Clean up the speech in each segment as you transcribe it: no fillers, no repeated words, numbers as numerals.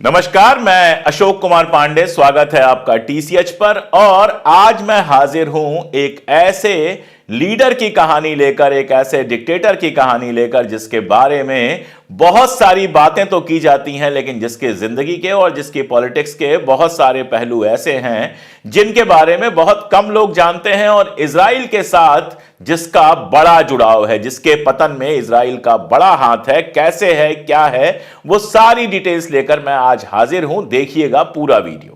नमस्कार, मैं अशोक कुमार पांडे। स्वागत है आपका टीसीएच पर। और आज मैं हाजिर हूं एक ऐसे लीडर की कहानी लेकर, एक ऐसे डिक्टेटर की कहानी लेकर जिसके बारे में बहुत सारी बातें तो की जाती हैं, लेकिन जिसके जिंदगी के और जिसकी पॉलिटिक्स के बहुत सारे पहलू ऐसे हैं जिनके बारे में बहुत कम लोग जानते हैं। और इजराइल के साथ जिसका बड़ा जुड़ाव है, जिसके पतन में इजराइल का बड़ा हाथ है, कैसे है, क्या है, वो सारी डिटेल्स लेकर मैं आज हाजिर हूं। देखिएगा पूरा वीडियो।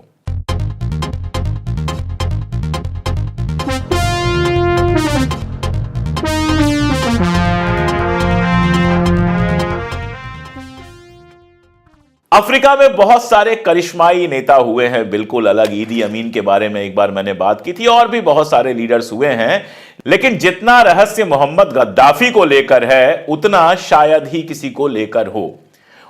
अफ्रीका में बहुत सारे करिश्माई नेता हुए हैं, बिल्कुल अलग। ईदी अमीन के बारे में एक बार मैंने बात की थी, और भी बहुत सारे लीडर्स हुए हैं, लेकिन जितना रहस्य मोहम्मद गद्दाफी को लेकर है उतना शायद ही किसी को लेकर हो।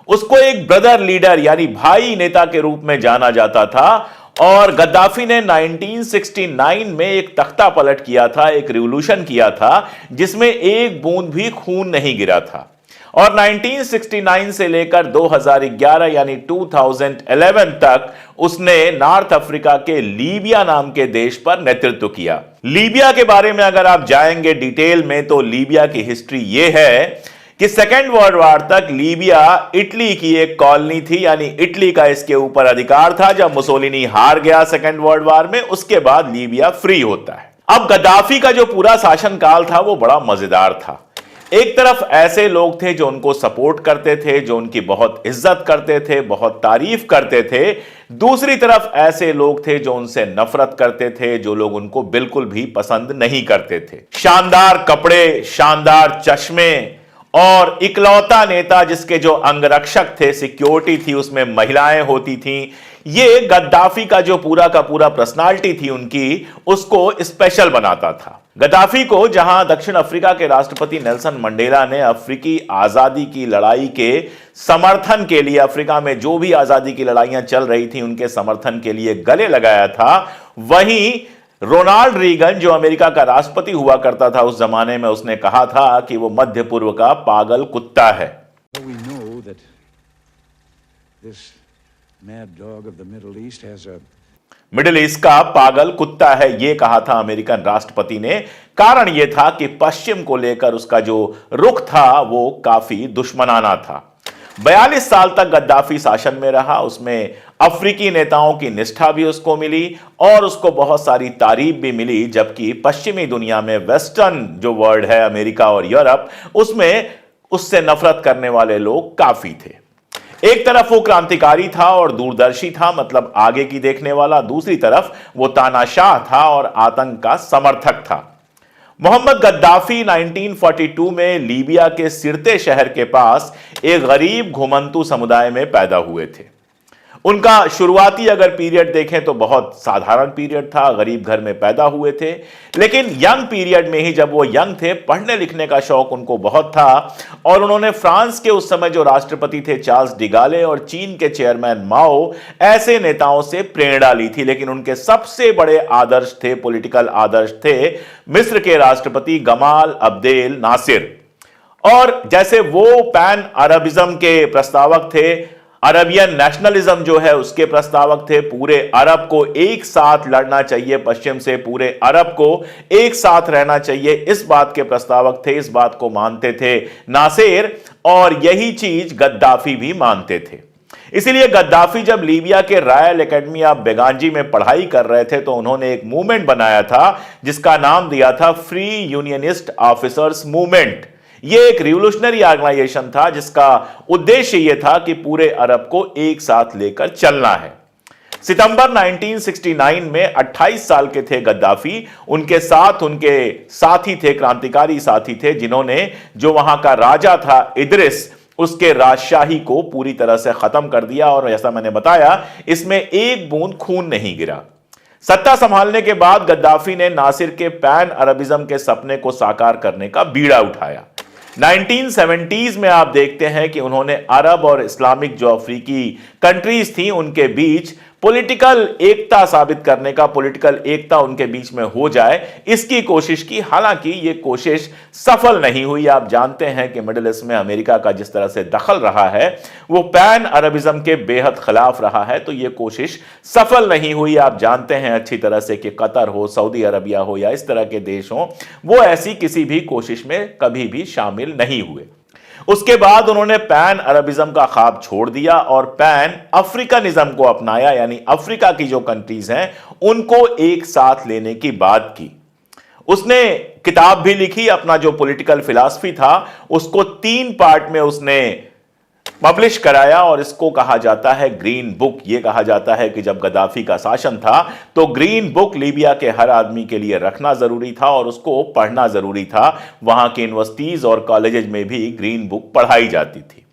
उसको एक ब्रदर लीडर यानी भाई नेता के रूप में जाना जाता था, और गद्दाफी ने 1969 में एक तख्ता पलट किया था, एक रिवॉल्यूशन किया था जिसमें एक बूंद भी खून नहीं गिरा था। और 1969 से लेकर 2011 यानी 2011 तक उसने नॉर्थ अफ्रीका के लीबिया नाम के देश पर नेतृत्व किया। लीबिया के बारे में अगर आप जाएंगे डिटेल में, तो लीबिया की हिस्ट्री यह है कि सेकेंड वर्ल्ड वॉर तक लीबिया इटली की एक कॉलोनी थी, यानी इटली का इसके ऊपर अधिकार था। जब मुसोलिनी हार गया सेकेंड वर्ल्ड वॉर में, उसके बाद लीबिया फ्री होता है। अब गद्दाफी का जो पूरा शासनकाल था वो बड़ा मजेदार था। एक तरफ ऐसे लोग थे जो उनको सपोर्ट करते थे, जो उनकी बहुत इज्जत करते थे, बहुत तारीफ करते थे। दूसरी तरफ ऐसे लोग थे जो उनसे नफरत करते थे, जो लोग उनको बिल्कुल भी पसंद नहीं करते थे। शानदार कपड़े, शानदार चश्मे, और इकलौता नेता जिसके जो अंगरक्षक थे, सिक्योरिटी थी, उसमें महिलाएं होती थीं। ये गद्दाफी का जो पूरा का पूरा पर्सनालिटी थी उनकी, उसको स्पेशल बनाता था। गद्दाफी को जहां दक्षिण अफ्रीका के राष्ट्रपति नेल्सन मंडेला ने अफ्रीकी आजादी की लड़ाई के समर्थन के लिए, अफ्रीका में जो भी आजादी की लड़ाइयां चल रही थी उनके समर्थन के लिए गले लगाया था, वहीं रोनाल्ड रीगन जो अमेरिका का राष्ट्रपति हुआ करता था उस जमाने में, उसने कहा था कि वो मध्य पूर्व का पागल कुत्ता है। मिडिल ईस्ट का पागल कुत्ता है, यह कहा था अमेरिकन राष्ट्रपति ने। कारण यह था कि पश्चिम को लेकर उसका जो रुख था वो काफी दुश्मनाना था। 42 साल तक गद्दाफी शासन में रहा, उसमें अफ्रीकी नेताओं की निष्ठा भी उसको मिली और उसको बहुत सारी तारीफ भी मिली। जबकि पश्चिमी दुनिया में, वेस्टर्न जो वर्ल्ड है, अमेरिका और यूरोप, उसमें उससे नफरत करने वाले लोग काफी थे। एक तरफ वो क्रांतिकारी था और दूरदर्शी था, मतलब आगे की देखने वाला। दूसरी तरफ वो तानाशाह था और आतंक का समर्थक था। मोहम्मद गद्दाफी 1942 में लीबिया के सिरते शहर के पास एक गरीब घुमंतू समुदाय में पैदा हुए थे। उनका शुरुआती अगर पीरियड देखें तो बहुत साधारण पीरियड था, गरीब घर में पैदा हुए थे। लेकिन यंग पीरियड में ही, जब वो यंग थे, पढ़ने लिखने का शौक उनको बहुत था, और उन्होंने फ्रांस के उस समय जो राष्ट्रपति थे चार्ल्स डिगाले और चीन के चेयरमैन माओ, ऐसे नेताओं से प्रेरणा ली थी। लेकिन उनके सबसे बड़े आदर्श थे, पॉलिटिकल आदर्श थे, मिस्र के राष्ट्रपति गमाल अब्देल नासिर। और जैसे वो पैन अरबिज्म के प्रस्तावक थे, अरबियन नेशनलिज्म जो है उसके प्रस्तावक थे, पूरे अरब को एक साथ लड़ना चाहिए पश्चिम से, पूरे अरब को एक साथ रहना चाहिए, इस बात के प्रस्तावक थे। इस बात को मानते थे नासिर, और यही चीज गद्दाफी भी मानते थे। इसीलिए गद्दाफी जब लीबिया के रॉयल एकेडमी ऑफ बेगांजी में पढ़ाई कर रहे थे तो उन्होंने एक मूवमेंट बनाया था जिसका नाम दिया था फ्री यूनियनिस्ट ऑफिसर्स मूवमेंट। यह एक रिवोल्यूशनरी ऑर्गेनाइजेशन था जिसका उद्देश्य यह था कि पूरे अरब को एक साथ लेकर चलना है। सितंबर 1969 में 28 साल के थे गद्दाफी। उनके साथ उनके साथी थे, क्रांतिकारी साथी थे, जिन्होंने जो वहां का राजा था इद्रिस, उसके राजशाही को पूरी तरह से खत्म कर दिया। और जैसा मैंने बताया, इसमें एक बूंद खून नहीं गिरा। सत्ता संभालने के बाद गद्दाफी ने नासिर के पैन अरबिज्म के सपने को साकार करने का बीड़ा उठाया। 1970s में आप देखते हैं कि उन्होंने अरब और इस्लामिक जो अफ्रीकी कंट्रीज थी उनके बीच पॉलिटिकल एकता साबित करने का, पॉलिटिकल एकता उनके बीच में हो जाए, इसकी कोशिश की। हालांकि यह कोशिश सफल नहीं हुई। आप जानते हैं कि मिडिल ईस्ट में अमेरिका का जिस तरह से दखल रहा है वो पैन अरबिज्म के बेहद खिलाफ रहा है, तो यह कोशिश सफल नहीं हुई। आप जानते हैं अच्छी तरह से कि कतर हो, सऊदी अरबिया हो या इस तरह के देश हो, वो ऐसी किसी भी कोशिश में कभी भी शामिल नहीं हुए। उसके बाद उन्होंने पैन अरबिज्म का ख्वाब छोड़ दिया और पैन अफ्रीकनिज्म को अपनाया, यानी अफ्रीका की जो कंट्रीज हैं उनको एक साथ लेने की बात की। उसने किताब भी लिखी, अपना जो पॉलिटिकल फिलॉसफी था उसको 3 पार्ट में उसने पब्लिश कराया और इसको कहा जाता है ग्रीन बुक। यह कहा जाता है कि जब गद्दाफी का शासन था तो ग्रीन बुक लीबिया के हर आदमी के लिए रखना जरूरी था और उसको पढ़ना जरूरी था। वहां के यूनिवर्सिटीज और कॉलेजेस में भी ग्रीन बुक पढ़ाई जाती थी।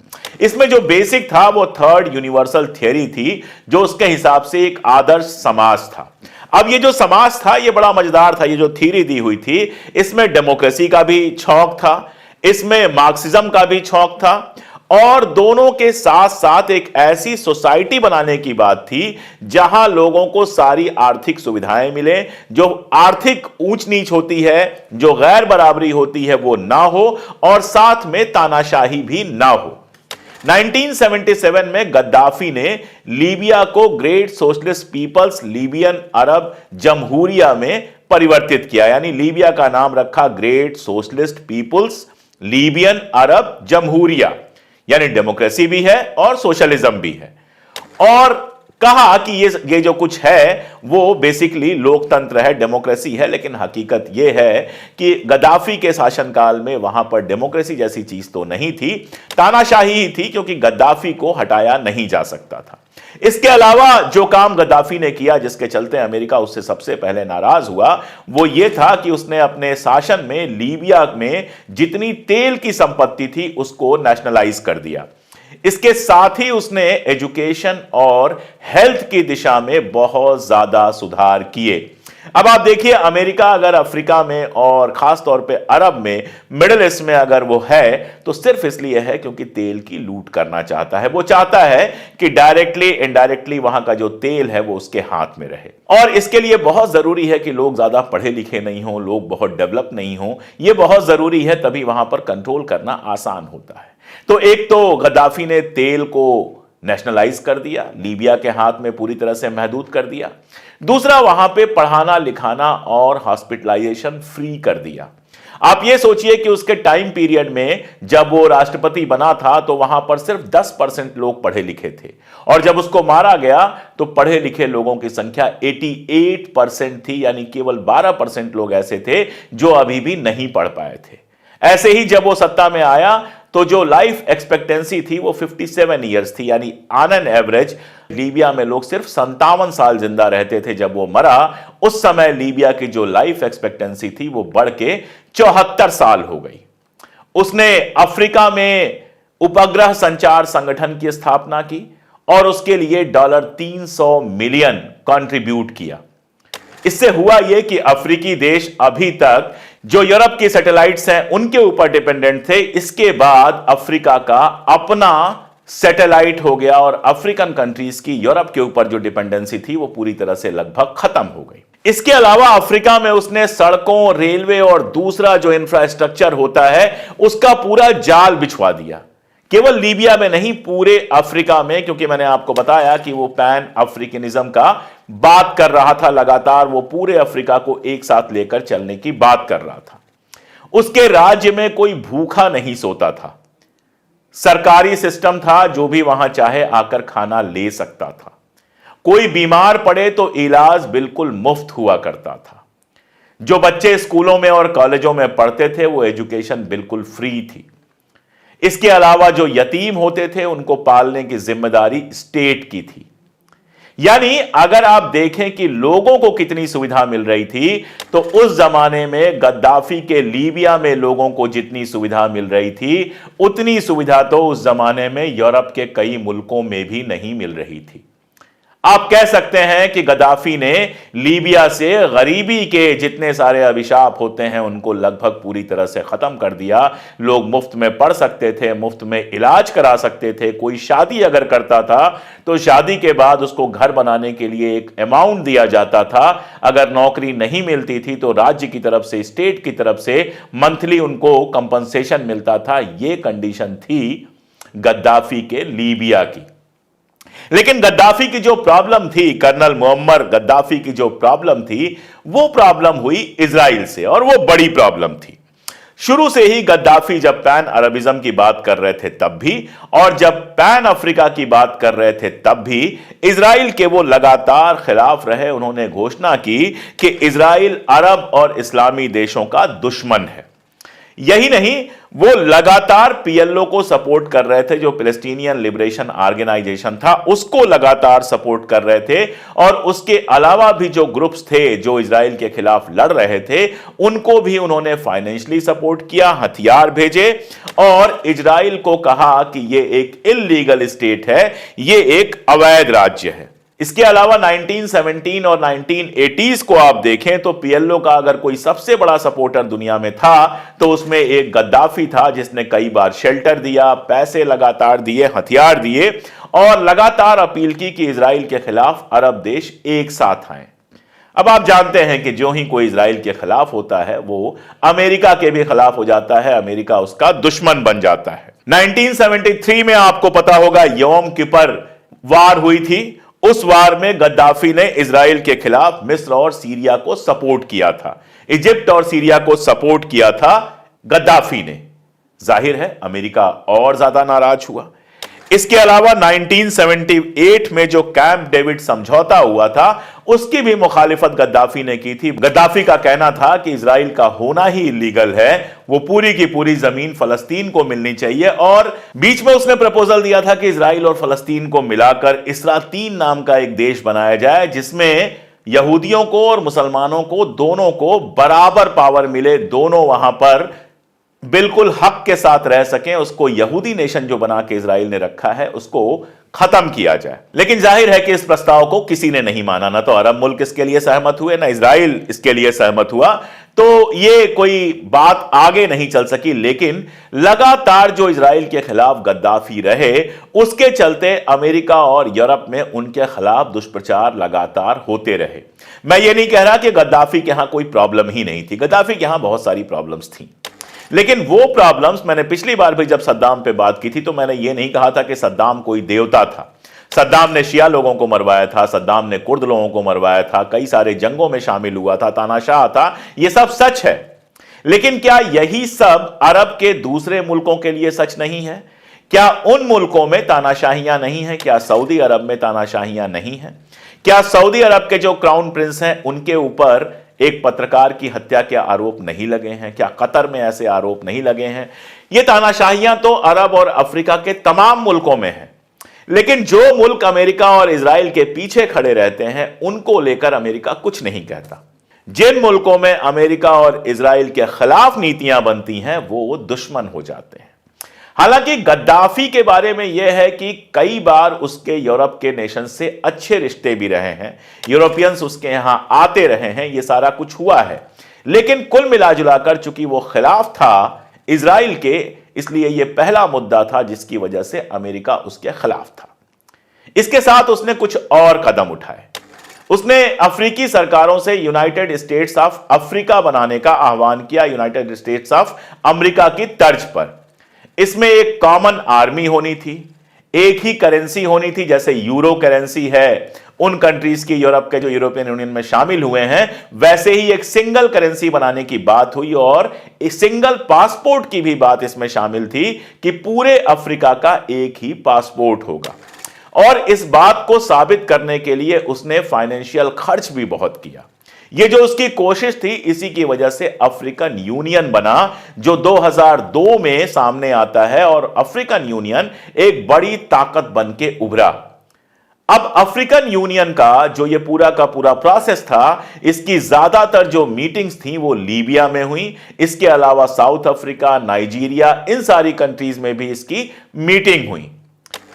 इसमें जो बेसिक था वो थर्ड यूनिवर्सल थियरी थी, जो उसके हिसाब से एक आदर्श समाज था। अब ये जो समाज था ये बड़ा मजेदार था। ये जो थ्योरी दी हुई थी इसमें डेमोक्रेसी का भी छौंक था, इसमें मार्क्सिज्म का भी छौंक था और दोनों के साथ साथ एक ऐसी सोसाइटी बनाने की बात थी जहां लोगों को सारी आर्थिक सुविधाएं मिले, जो आर्थिक ऊंच नीच होती है, जो गैर बराबरी होती है वो ना हो और साथ में तानाशाही भी ना हो। 1977 में गद्दाफी ने लीबिया को ग्रेट सोशलिस्ट पीपल्स लीबियन अरब जमहूरिया में परिवर्तित किया, यानी लीबिया का नाम रखा ग्रेट सोशलिस्ट पीपल्स लीबियन अरब जमहूरिया, यानी डेमोक्रेसी भी है और सोशलिज्म भी है। और कहा कि ये जो कुछ है वो बेसिकली लोकतंत्र है, डेमोक्रेसी है, लेकिन हकीकत ये है कि गद्दाफी के शासनकाल में वहां पर डेमोक्रेसी जैसी चीज तो नहीं थी, तानाशाही ही थी, क्योंकि गद्दाफी को हटाया नहीं जा सकता था। इसके अलावा जो काम गद्दाफी ने किया जिसके चलते अमेरिका उससे सबसे पहले नाराज हुआ वो ये था कि उसने अपने शासन में लीबिया में जितनी तेल की संपत्ति थी उसको नेशनलाइज कर दिया। इसके साथ ही उसने एजुकेशन और हेल्थ की दिशा में बहुत ज्यादा सुधार किए। अब आप देखिए, अमेरिका अगर अफ्रीका में और खास तौर पे अरब में, मिडिल ईस्ट में अगर वो है तो सिर्फ इसलिए है क्योंकि तेल की लूट करना चाहता है। वो चाहता है कि डायरेक्टली इनडायरेक्टली वहां का जो तेल है वो उसके हाथ में रहे, और इसके लिए बहुत जरूरी है कि लोग ज्यादा पढ़े लिखे नहीं हो, लोग बहुत डेवलप नहीं हो। ये बहुत जरूरी है, तभी वहां पर कंट्रोल करना आसान होता है। तो एक तो गद्दाफी ने तेल को नेशनलाइज कर दिया, लीबिया के हाथ में पूरी तरह से महदूद कर दिया। दूसरा, वहां पे पढ़ाना लिखाना और हॉस्पिटलाइजेशन फ्री कर दिया। आप ये सोचिए कि उसके टाइम पीरियड में जब वो राष्ट्रपति बना था तो वहां पर सिर्फ 10% लोग पढ़े लिखे थे, और जब उसको मारा गया तो पढ़े लिखे लोगों की संख्या 88% थी, यानी केवल 12% लोग ऐसे थे जो अभी भी नहीं पढ़ पाए थे। ऐसे ही जब वो सत्ता में आया तो जो लाइफ एक्सपेक्टेंसी थी वो 57 ईयर्स थी, यानी ऑन एन एवरेज लीबिया में लोग सिर्फ 57 साल जिंदा रहते थे। जब वो मरा उस समय लीबिया की जो लाइफ एक्सपेक्टेंसी थी वो बढ़ के 74 साल हो गई। उसने अफ्रीका में उपग्रह संचार संगठन की स्थापना की और उसके लिए $300 मिलियन कंट्रीब्यूट किया। इससे हुआ यह कि अफ्रीकी देश अभी तक जो यूरोप की सैटेलाइट्स हैं उनके ऊपर डिपेंडेंट थे, इसके बाद अफ्रीका का अपना सैटेलाइट हो गया और अफ्रीकन कंट्रीज की यूरोप के ऊपर जो डिपेंडेंसी थी वो पूरी तरह से लगभग खत्म हो गई। इसके अलावा अफ्रीका में उसने सड़कों, रेलवे और दूसरा जो इंफ्रास्ट्रक्चर होता है उसका पूरा जाल बिछवा दिया। केवल लीबिया में नहीं, पूरे अफ्रीका में, क्योंकि मैंने आपको बताया कि वो पैन अफ्रीकनिज्म का बात कर रहा था लगातार, वो पूरे अफ्रीका को एक साथ लेकर चलने की बात कर रहा था। उसके राज्य में कोई भूखा नहीं सोता था, सरकारी सिस्टम था, जो भी वहां चाहे आकर खाना ले सकता था। कोई बीमार पड़े तो इलाज बिल्कुल मुफ्त हुआ करता था। जो बच्चे स्कूलों में और कॉलेजों में पढ़ते थे वो एजुकेशन बिल्कुल फ्री थी। इसके अलावा जो यतीम होते थे उनको पालने की जिम्मेदारी स्टेट की थी। यानी अगर आप देखें कि लोगों को कितनी सुविधा मिल रही थी, तो उस जमाने में गद्दाफी के लीबिया में लोगों को जितनी सुविधा मिल रही थी उतनी सुविधा तो उस जमाने में यूरोप के कई मुल्कों में भी नहीं मिल रही थी। आप कह सकते हैं कि गद्दाफी ने लीबिया से गरीबी के जितने सारे अभिशाप होते हैं उनको लगभग पूरी तरह से खत्म कर दिया। लोग मुफ्त में पढ़ सकते थे, मुफ्त में इलाज करा सकते थे। कोई शादी अगर करता था तो शादी के बाद उसको घर बनाने के लिए एक अमाउंट दिया जाता था। अगर नौकरी नहीं मिलती थी तो राज्य की तरफ से, स्टेट की तरफ से मंथली उनको कंपनसेशन मिलता था। यह कंडीशन थी गद्दाफी के लीबिया की। लेकिन गद्दाफी की जो प्रॉब्लम थी, कर्नल मुअम्मर गद्दाफी की जो प्रॉब्लम थी, वो प्रॉब्लम हुई इजराइल से, और वो बड़ी प्रॉब्लम थी। शुरू से ही गद्दाफी जब पैन अरबिज्म की बात कर रहे थे तब भी, और जब पैन अफ्रीका की बात कर रहे थे तब भी, इजराइल के वो लगातार खिलाफ रहे। उन्होंने घोषणा की कि इजराइल अरब और इस्लामी देशों का दुश्मन है। यही नहीं, वो लगातार पीएलओ को सपोर्ट कर रहे थे, जो पैलेस्टीनियन लिबरेशन ऑर्गेनाइजेशन था, उसको लगातार सपोर्ट कर रहे थे। और उसके अलावा भी जो ग्रुप्स थे जो इजराइल के खिलाफ लड़ रहे थे, उनको भी उन्होंने फाइनेंशियली सपोर्ट किया, हथियार भेजे, और इजराइल को कहा कि यह एक इल्लीगल स्टेट है, यह एक अवैध राज्य है। इसके अलावा 1917 और 1980s को आप देखें तो पीएलओ का अगर कोई सबसे बड़ा सपोर्टर दुनिया में था तो उसमें एक गद्दाफी था, जिसने कई बार शेल्टर दिया, पैसे लगातार दिए, हथियार दिए, और लगातार अपील की कि इजराइल के खिलाफ अरब देश एक साथ आए। अब आप जानते हैं कि जो ही कोई इजराइल के खिलाफ होता है वो अमेरिका के भी खिलाफ हो जाता है, अमेरिका उसका दुश्मन बन जाता है। 1973 में आपको पता होगा यौम किपर वार हुई थी। उस वार में गद्दाफी ने इजराइल के खिलाफ मिस्र और सीरिया को सपोर्ट किया था, इजिप्ट और सीरिया को सपोर्ट किया था गद्दाफी ने। जाहिर है अमेरिका और ज्यादा नाराज हुआ। इसके अलावा 1978 में जो कैंप डेविड समझौता हुआ था, उसकी भी मुखालिफत गद्दाफी ने की थी। गद्दाफी का कहना था कि इजराइल का होना ही इलीगल है, वो पूरी की पूरी जमीन फलस्तीन को मिलनी चाहिए। और बीच में उसने प्रपोजल दिया था कि इजराइल और फलस्तीन को मिलाकर इसरातीन नाम का एक देश बनाया जाए, जिसमें यहूदियों को और मुसलमानों को दोनों को बराबर पावर मिले, दोनों वहां पर बिल्कुल हक के साथ रह सकें। उसको यहूदी नेशन जो बना के इजराइल ने रखा है उसको खत्म किया जाए। लेकिन जाहिर है कि इस प्रस्ताव को किसी ने नहीं माना, ना तो अरब मुल्क इसके लिए सहमत हुए, ना इजराइल इसके लिए सहमत हुआ। तो ये कोई बात आगे नहीं चल सकी। लेकिन लगातार जो इजराइल के खिलाफ गद्दाफी रहे, उसके चलते अमेरिका और यूरोप में उनके खिलाफ दुष्प्रचार लगातार होते रहे। मैं ये नहीं कह रहा कि गद्दाफी के यहां कोई प्रॉब्लम ही नहीं थी, गद्दाफी के यहां बहुत सारी प्रॉब्लम्स थी। लेकिन वो प्रॉब्लम्स, मैंने पिछली बार भी जब सद्दाम पे बात की थी तो मैंने ये नहीं कहा था कि सद्दाम कोई देवता था। सद्दाम ने शिया लोगों को मरवाया था, सद्दाम ने कुर्द लोगों को मरवाया था, कई सारे जंगों में शामिल हुआ था, तानाशाह था, ये सब सच है। लेकिन क्या यही सब अरब के दूसरे मुल्कों के लिए सच नहीं है? क्या उन मुल्कों में तानाशाहियां नहीं है? क्या सऊदी अरब में तानाशाहियां नहीं है? क्या सऊदी अरब के जो क्राउन प्रिंस हैं उनके ऊपर एक पत्रकार की हत्या के आरोप नहीं लगे हैं? क्या कतर में ऐसे आरोप नहीं लगे हैं? ये तानाशाहियां तो अरब और अफ्रीका के तमाम मुल्कों में हैं। लेकिन जो मुल्क अमेरिका और इजराइल के पीछे खड़े रहते हैं उनको लेकर अमेरिका कुछ नहीं कहता। जिन मुल्कों में अमेरिका और इजराइल के खिलाफ नीतियां बनती हैं वो दुश्मन हो जाते हैं। हालांकि गद्दाफी के बारे में यह है कि कई बार उसके यूरोप के नेशन से अच्छे रिश्ते भी रहे हैं, यूरोपियंस उसके यहां आते रहे हैं, यह सारा कुछ हुआ है। लेकिन कुल मिलाजुलाकर चूंकि वो खिलाफ था इजराइल के, इसलिए यह पहला मुद्दा था जिसकी वजह से अमेरिका उसके खिलाफ था। इसके साथ उसने कुछ और कदम उठाए। उसने अफ्रीकी सरकारों से यूनाइटेड स्टेट्स ऑफ अफ्रीका बनाने का आह्वान किया, यूनाइटेड स्टेट्स ऑफ अमेरिका की तर्ज पर। इसमें एक कॉमन आर्मी होनी थी, एक ही करेंसी होनी थी, जैसे यूरो करेंसी है उन कंट्रीज की, यूरोप के जो यूरोपियन यूनियन में शामिल हुए हैं, वैसे ही एक सिंगल करेंसी बनाने की बात हुई। और एक सिंगल पासपोर्ट की भी बात इसमें शामिल थी कि पूरे अफ्रीका का एक ही पासपोर्ट होगा। और इस बात को साबित करने के लिए उसने फाइनेंशियल खर्च भी बहुत किया। यह जो उसकी कोशिश थी, इसी की वजह से अफ्रीकन यूनियन बना, जो 2002 में सामने आता है, और अफ्रीकन यूनियन एक बड़ी ताकत बन के उभरा। अब अफ्रीकन यूनियन का जो ये पूरा का पूरा प्रोसेस था, इसकी ज्यादातर जो मीटिंग्स थी वो लीबिया में हुई। इसके अलावा साउथ अफ्रीका, नाइजीरिया, इन सारी कंट्रीज में भी इसकी मीटिंग हुई।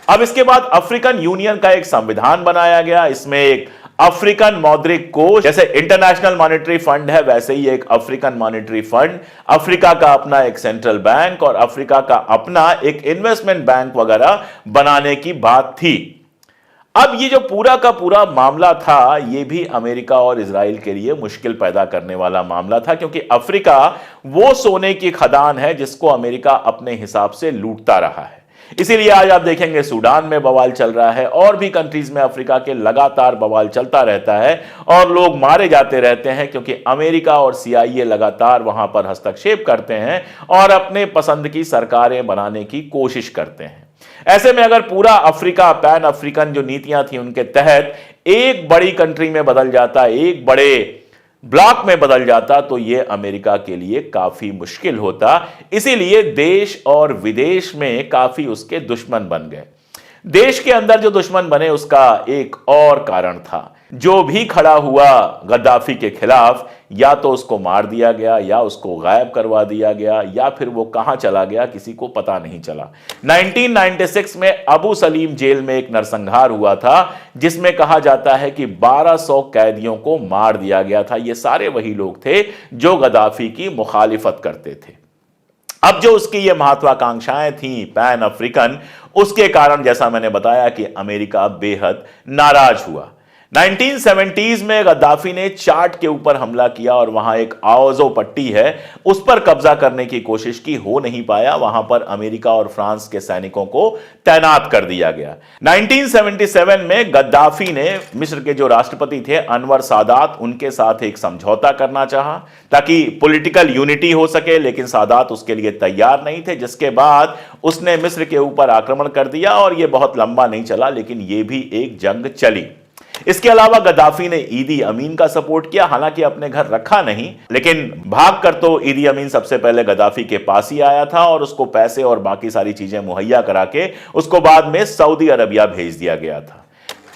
अब इसके बाद अफ्रीकन यूनियन का एक संविधान बनाया गया। इसमें एक अफ्रीकन मौद्रिक कोष, जैसे इंटरनेशनल मॉनेटरी फंड है वैसे ही एक अफ्रीकन मॉनेटरी फंड, अफ्रीका का अपना एक सेंट्रल बैंक और अफ्रीका का अपना एक इन्वेस्टमेंट बैंक वगैरह बनाने की बात थी। अब ये जो पूरा का पूरा मामला था, ये भी अमेरिका और इजराइल के लिए मुश्किल पैदा करने वाला मामला था, क्योंकि अफ्रीका वो सोने की खदान है जिसको अमेरिका अपने हिसाब से लूटता रहा है। इसीलिए आज आप देखेंगे सूडान में बवाल चल रहा है, और भी कंट्रीज में अफ्रीका के लगातार बवाल चलता रहता है और लोग मारे जाते रहते हैं, क्योंकि अमेरिका और CIA लगातार वहां पर हस्तक्षेप करते हैं और अपने पसंद की सरकारें बनाने की कोशिश करते हैं। ऐसे में अगर पूरा अफ्रीका पैन अफ्रीकन जो नीतियां थी उनके तहत एक बड़ी कंट्री में बदल जाता, एक बड़े ब्लॉक में बदल जाता, तो यह अमेरिका के लिए काफी मुश्किल होता। इसीलिए देश और विदेश में काफी उसके दुश्मन बन गए। देश के अंदर जो दुश्मन बने उसका एक और कारण था। जो भी खड़ा हुआ गद्दाफी के खिलाफ, या तो उसको मार दिया गया, या उसको गायब करवा दिया गया, या फिर वो कहां चला गया किसी को पता नहीं चला। 1996 में अबू सलीम जेल में एक नरसंहार हुआ था, जिसमें कहा जाता है कि 1200 कैदियों को मार दिया गया था। ये सारे वही लोग थे जो गद्दाफी की मुखालिफत करते थे। अब जो उसकी ये महत्वाकांक्षाएं थी पैन अफ्रीकन, उसके कारण जैसा मैंने बताया कि अमेरिका बेहद नाराज हुआ। 1970s में गद्दाफी ने चाड के ऊपर हमला किया और वहां एक आवाजो पट्टी है, उस पर कब्जा करने की कोशिश की, हो नहीं पाया। वहां पर अमेरिका और फ्रांस के सैनिकों को तैनात कर दिया गया। 1977 में गद्दाफी ने मिस्र के जो राष्ट्रपति थे अनवर सादात, उनके साथ एक समझौता करना चाहा ताकि पॉलिटिकल यूनिटी हो सके, लेकिन सादात उसके लिए तैयार नहीं थे, जिसके बाद उसने मिस्र के ऊपर आक्रमण कर दिया और यह बहुत लंबा नहीं चला, लेकिन यह भी एक जंग चली। इसके अलावा गद्दाफी ने ईदी अमीन का सपोर्ट किया, हालांकि अपने घर रखा नहीं, लेकिन भागकर तो ईदी अमीन सबसे पहले गद्दाफी के पास ही आया था और उसको पैसे और बाकी सारी चीजें मुहैया करा के उसको बाद में सऊदी अरबिया भेज दिया गया था।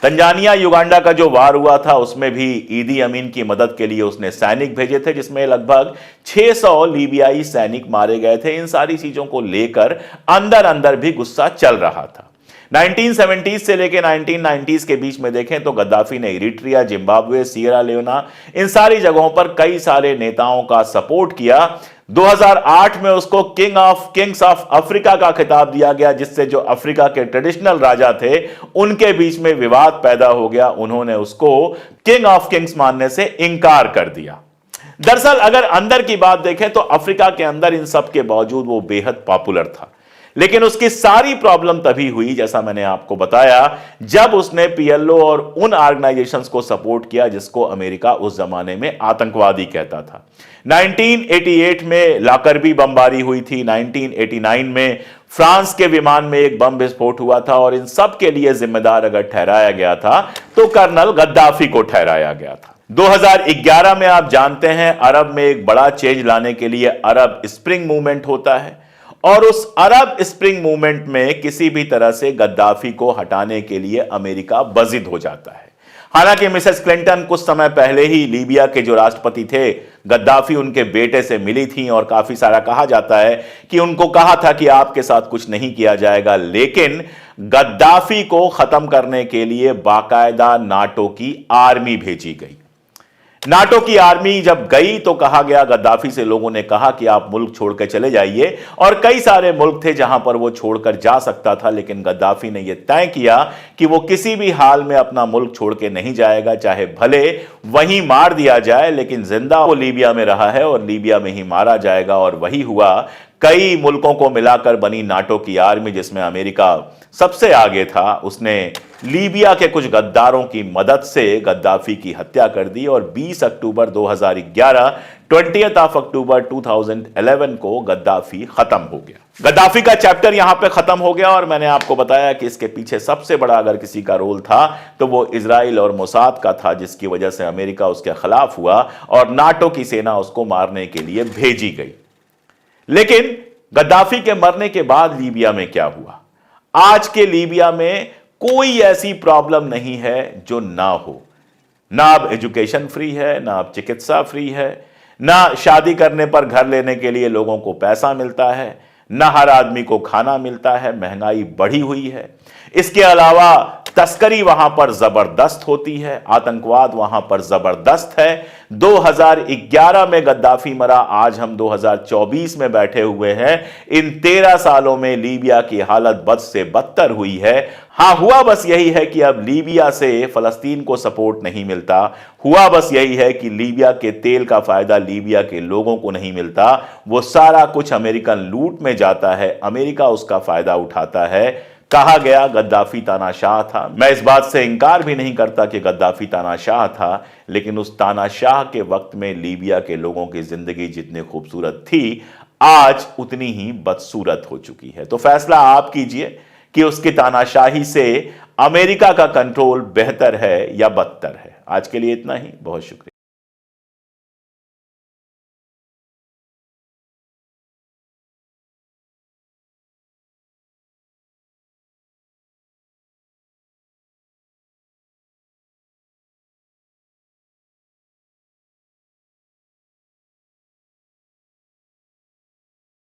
तंजानिया युगांडा का जो वार हुआ था उसमें भी ईदी अमीन की मदद के लिए उसने सैनिक भेजे थे, जिसमें लगभग 600 लीबियाई सैनिक मारे गए थे। इन सारी चीजों को लेकर अंदर अंदर भी गुस्सा चल रहा था। 1970s से लेकर 1990s के बीच में देखें तो गद्दाफी ने इरिट्रिया, जिम्बाब्वे, सियरा लियोना, इन सारी जगहों पर कई सारे नेताओं का सपोर्ट किया। 2008 में उसको किंग्स ऑफ अफ्रीका का खिताब दिया गया, जिससे जो अफ्रीका के ट्रेडिशनल राजा थे उनके बीच में विवाद पैदा हो गया। उन्होंने उसको किंग ऑफ किंग्स मानने से इंकार कर दिया। दरअसल अगर अंदर की बात देखें तो अफ्रीका के अंदर इन सब के बावजूद वो बेहद पॉपुलर था, लेकिन उसकी सारी प्रॉब्लम तभी हुई, जैसा मैंने आपको बताया, जब उसने PLO और उन ऑर्गेनाइजेशंस को सपोर्ट किया जिसको अमेरिका उस जमाने में आतंकवादी कहता था। 1988 में लाकरबी बमबारी हुई थी। 1989 में फ्रांस के विमान में एक बम विस्फोट हुआ था, और इन सब के लिए जिम्मेदार अगर ठहराया गया था तो कर्नल गद्दाफी को ठहराया गया था। 2011 में आप जानते हैं अरब में एक बड़ा चेंज लाने के लिए अरब स्प्रिंग मूवमेंट होता है, और उस अरब स्प्रिंग मूवमेंट में किसी भी तरह से गद्दाफी को हटाने के लिए अमेरिका बजिद हो जाता है। हालांकि मिसेस क्लिंटन कुछ समय पहले ही लीबिया के जो राष्ट्रपति थे गद्दाफी उनके बेटे से मिली थी, और काफी सारा कहा जाता है कि उनको कहा था कि आपके साथ कुछ नहीं किया जाएगा, लेकिन गद्दाफी को खत्म करने के लिए बाकायदा नाटो की आर्मी भेजी गई। नाटो की आर्मी जब गई तो कहा गया, गद्दाफी से लोगों ने कहा कि आप मुल्क छोड़ के चले जाइए, और कई सारे मुल्क थे जहां पर वो छोड़कर जा सकता था, लेकिन गद्दाफी ने यह तय किया कि वो किसी भी हाल में अपना मुल्क छोड़ के नहीं जाएगा, चाहे भले वहीं मार दिया जाए, लेकिन जिंदा वो लीबिया में रहा है और लीबिया में ही मारा जाएगा। और वही हुआ। कई मुल्कों को मिलाकर बनी नाटो की आर्मी, जिसमें अमेरिका सबसे आगे था, उसने लीबिया के कुछ गद्दारों की मदद से गद्दाफी की हत्या कर दी, और 20 अक्टूबर 2011 20 अक्टूबर 2011 को गद्दाफी खत्म हो गया। गद्दाफी का चैप्टर यहां पे खत्म हो गया, और मैंने आपको बताया कि इसके पीछे सबसे बड़ा अगर किसी का रोल था तो वो इजराइल और मोसाद का था, जिसकी वजह से अमेरिका उसके खिलाफ हुआ और नाटो की सेना उसको मारने के लिए भेजी गई। लेकिन गद्दाफी के मरने के बाद लीबिया में क्या हुआ? आज के लीबिया में कोई ऐसी प्रॉब्लम नहीं है जो ना हो। ना अब एजुकेशन फ्री है, ना अब चिकित्सा फ्री है, ना शादी करने पर घर लेने के लिए लोगों को पैसा मिलता है, ना हर आदमी को खाना मिलता है। महंगाई बढ़ी हुई है। इसके अलावा तस्करी वहां पर जबरदस्त होती है, आतंकवाद वहां पर जबरदस्त है। 2011 में गद्दाफी मरा, आज हम 2024 में बैठे हुए हैं। इन 13 सालों में लीबिया की हालत बद से बदतर हुई है। हां, हुआ बस यही है कि अब लीबिया से फलस्तीन को सपोर्ट नहीं मिलता। हुआ बस यही है कि लीबिया के तेल का फायदा लीबिया के लोगों को नहीं मिलता। वो सारा कुछ अमेरिकन लूट में जाता है, अमेरिका उसका फायदा उठाता है। कहा गया गद्दाफी तानाशाह था। मैं इस बात से इंकार भी नहीं करता कि गद्दाफी तानाशाह था, लेकिन उस तानाशाह के वक्त में लीबिया के लोगों की जिंदगी जितनी खूबसूरत थी, आज उतनी ही बदसूरत हो चुकी है। तो फैसला आप कीजिए कि उसकी तानाशाही से अमेरिका का कंट्रोल बेहतर है या बदतर है। आज के लिए इतना ही, बहुत शुक्रिया।